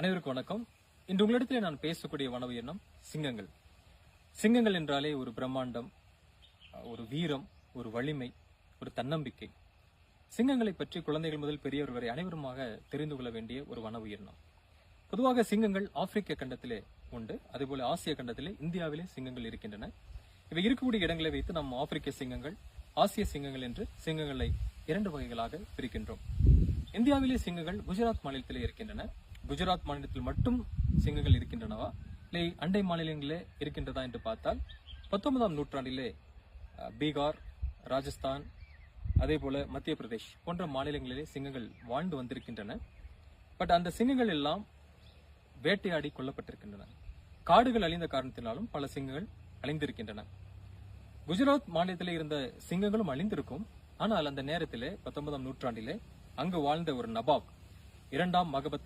அனைவருக்கும் வணக்கம். இன்று உங்களிடத்திலே நான் பேசக்கூடிய வனவு எண்ணம் சிங்கங்கள். சிங்கங்கள் என்றாலே ஒரு பிரம்மாண்டம், ஒரு வீரம், ஒரு வலிமை, ஒரு தன்னம்பிக்கை. சிங்கங்களை பற்றி குழந்தைகள் முதல் பெரியவர் வரை அனைவருமாக தெரிந்து கொள்ள வேண்டிய ஒரு வனவு எண்ணம். பொதுவாக சிங்கங்கள் ஆப்பிரிக்க கண்டத்திலே உண்டு, அதேபோல ஆசிய கண்டத்திலே இந்தியாவிலே சிங்கங்கள் இருக்கின்றன. இவை இருக்கக்கூடிய இடங்களை வைத்து நாம் ஆப்பிரிக்க சிங்கங்கள், ஆசிய சிங்கங்கள் என்று சிங்கங்களை இரண்டு வகைகளாக பிரிக்கின்றோம். இந்தியாவிலே சிங்கங்கள் குஜராத் மாநிலத்திலே இருக்கின்றன. குஜராத் மாநிலத்தில் மட்டும் சிங்கங்கள் இருக்கின்றனவா, இல்லை அண்டை மாநிலங்களே இருக்கின்றதா என்று பார்த்தால் 19ஆம் நூற்றாண்டிலே பீகார், ராஜஸ்தான், அதே போல மத்திய பிரதேஷ் போன்ற மாநிலங்களிலே சிங்கங்கள் வாழ்ந்து வந்திருக்கின்றன. பட் அந்த சிங்கங்கள் எல்லாம் வேட்டையாடி கொல்லப்பட்டிருக்கின்றன. காடுகள் அழிந்த காரணத்தினாலும் பல சிங்கங்கள் அழிந்திருக்கின்றன. குஜராத் மாநிலத்திலே இருந்த சிங்கங்களும் அழிந்திருக்கும். ஆனால் அந்த நேரத்திலே 19ஆம் நூற்றாண்டிலே அங்கு வாழ்ந்த ஒரு நவாப், இரண்டாம் மகபத்